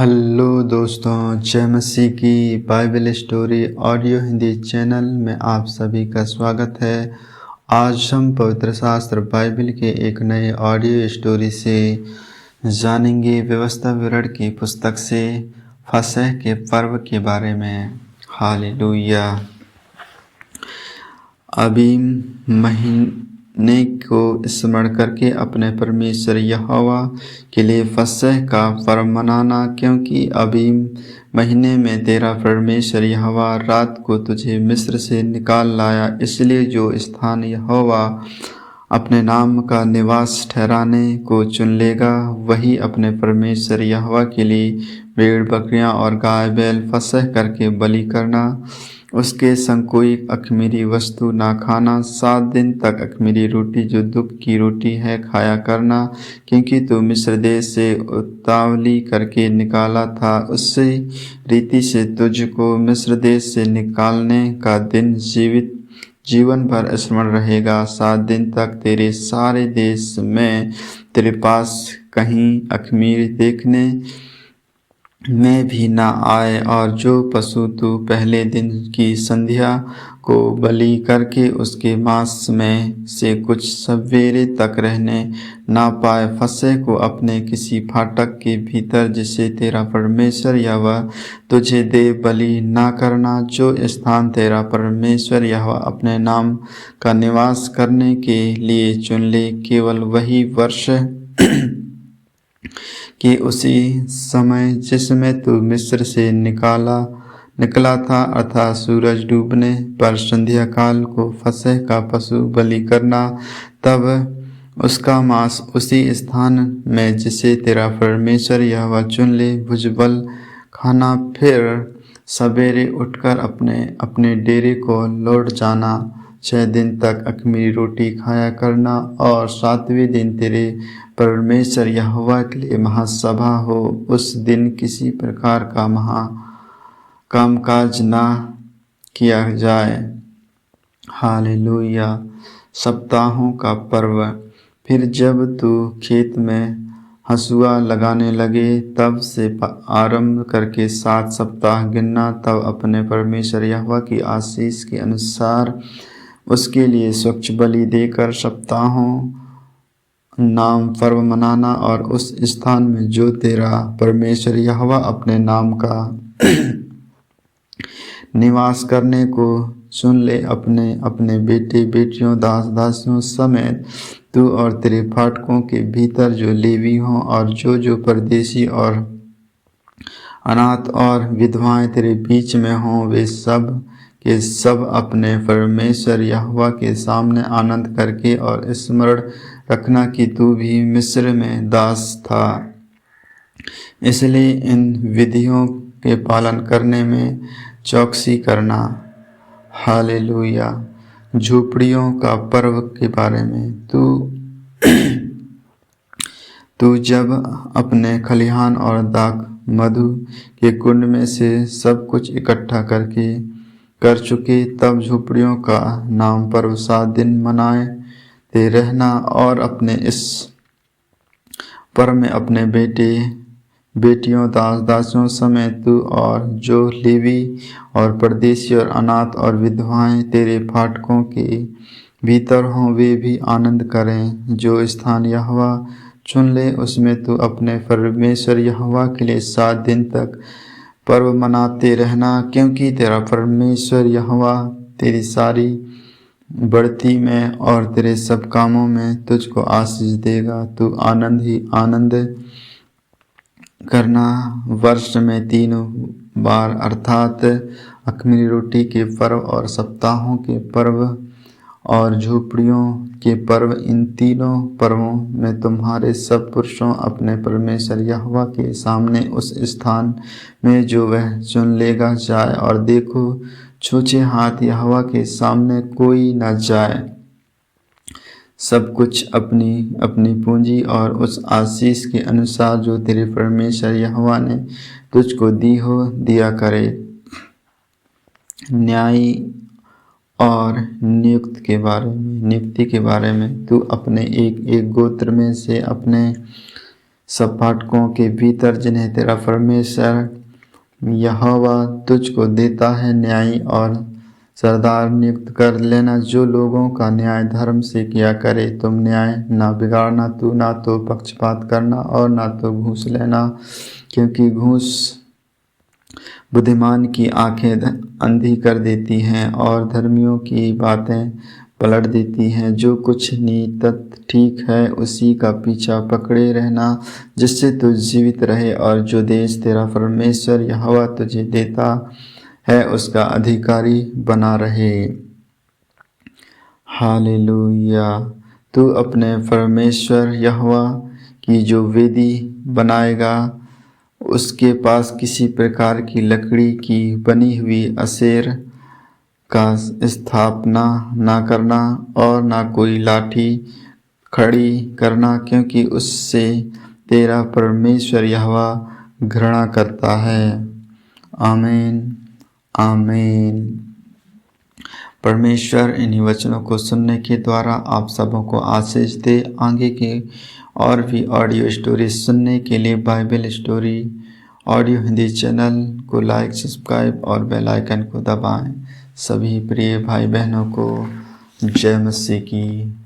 Hello दोस्तों, जय मसीह की Bible story audio Hindi channel में आप सभी का स्वागत है। आज हम पवित्र शास्त्र बाइबल के एक नए ऑडियो स्टोरी से जानेंगे व्यवस्था विवरण की पुस्तक से फसह के पर्व के बारे में। हालेलुया। अबीम महीने को स्मरण करके अपने परमेश्वर यहोवा के लिए फसह का पर्व मनाना, क्योंकि अबीम महीने में तेरा परमेश्वर यहोवा रात को तुझे मिस्र से निकाल लाया। इसलिए जो स्थान यहोवा अपने नाम का निवास ठहराने को चुन लेगा, वही अपने परमेश्वर यहोवा के लिए भेड़ बकरियां और गाय बैल फसह करके बलि करना। उसके संग कोई अख़मीरी वस्तु ना खाना। 7 दिन तक अख़मीरी रोटी जो दुख की रोटी है खाया करना, क्योंकि तू मिस्र देश से उतावली करके निकाला था। उसी रीति से तुझको मिस्र देश से निकालने का दिन जीवन भर स्मरण रहेगा। 7 दिन तक तेरे सारे देश में तेरे पास कहीं अख़मीर देखने में भी न आए, और जो पशु तू पहले दिन की संध्या को बलि करके उसके मांस में से कुछ सवेरे तक रहने ना पाए, फसह को अपने किसी फाटक के भीतर जिसे तेरा परमेश्वर यहोवा तुझे दे बलि ना करना। जो स्थान तेरा परमेश्वर यहोवा अपने नाम का निवास करने के लिए चुन ले, केवल वही वर्ष कि उसी समय जिसमें तू मिस्र से निकला था, अर्थात सूरज डूबने पर संध्या काल को फसह का पशु बलि करना। तब उसका मांस उसी स्थान में जिसे तेरा परमेश्वर यहोवा चुन ले भुजबल खाना। फिर सवेरे उठकर अपने अपने डेरे को लौट जाना। 6 दिन तक अख़मीरी रोटी खाया करना, और 7वें दिन तेरे परमेश्वर यहोवा के लिए महासभा हो। उस दिन किसी प्रकार का कामकाज ना किया जाए। हालेलुया। सप्ताहों का पर्व। फिर जब तू खेत में हँसुआ लगाने लगे, तब से आरंभ करके 7 सप्ताह गिनना। तब अपने परमेश्वर यहोवा की आशीष के अनुसार उसके लिए स्वच्छ बलि देकर सप्ताहों नाम पर्व मनाना, और उस स्थान में जो तेरा परमेश्वर यहोवा अपने नाम का निवास करने को सुन ले, अपने अपने बेटे बेटियों दास दासियों समेत तू और तेरे फाटकों के भीतर जो लेवी हों, और जो परदेशी और अनाथ और विधवाएं तेरे बीच में हों, वे सब के सब अपने परमेश्वर यहोवा के सामने आनंद करके और स्मरण रखना कि तू भी मिस्र में दास था। इसलिए इन विधियों के पालन करने में चौकसी करना। हालेलुया। झोपड़ियों का पर्व के बारे में। तू जब अपने खलिहान और दाख मधु के कुंड में से सब कुछ इकट्ठा कर चुके, तब झोपड़ियों का नाम पर्व 7 दिन मनाते रहना, और अपने इस पर्व में अपने बेटे बेटियों दास दासियों समेत तू और जो लेवी और परदेशी और अनाथ और विधवाएं तेरे फाटकों के भीतर हों, वे भी आनंद करें। जो स्थान यहोवा चुन ले, उसमें तू अपने परमेश्वर यहोवा के लिए 7 दिन तक पर्व मनाते रहना, क्योंकि तेरा परमेश्वर यहोवा तेरी सारी बढ़ती में और तेरे सब कामों में तुझको आशीष देगा। तू आनंद ही आनंद करना। वर्ष में 3 बार, अर्थात अख़मीरी रोटी के पर्व और सप्ताहों के पर्व और झोपड़ियों के पर्व, इन तीनों पर्वों में तुम्हारे सब पुरुषों अपने परमेश्वर यहोवा के सामने उस स्थान में जो वह चुन लेगा जाए। और देखो, छूछे हाथ यहोवा के सामने कोई न जाए। सब कुछ अपनी अपनी पूंजी और उस आशीष के अनुसार जो तेरे परमेश्वर यहोवा ने तुझको दिया करे। न्याय और नियुक्ति के बारे में। तू अपने एक एक गोत्र में से अपने सब फाटकों के भीतर जिन्हें तेरा परमेश्वर यहोवा तुझको देता है न्यायी और सरदार नियुक्त कर लेना, जो लोगों का न्याय धर्म से किया करे। तुम न्याय ना बिगाड़ना, तू ना तो पक्षपात करना और ना तो घूस लेना, क्योंकि घूस बुद्धिमान की आंखें अंधी कर देती हैं और धर्मियों की बातें पलट देती हैं। जो कुछ नीतत ठीक है उसी का पीछा पकड़े रहना, जिससे तू जीवित रहे और जो देश तेरा परमेश्वर यहोवा तुझे देता है उसका अधिकारी बना रहे। हालेलुया। तू अपने परमेश्वर यहोवा की जो वेदी बनाएगा उसके पास किसी प्रकार की लकड़ी की बनी हुई असेर का स्थापना ना करना और ना कोई लाठी खड़ी करना, क्योंकि उससे तेरा परमेश्वर यहोवा घृणा करता है। आमीन आमीन। परमेश्वर इन्हीं वचनों को सुनने के द्वारा आप सबों को आशीष दे। आगे के और भी ऑडियो स्टोरी सुनने के लिए Bible story audio Hindi channel को लाइक, सब्सक्राइब और बेल आइकन को दबाएं। सभी प्रिय भाई बहनों को जय मसीह की।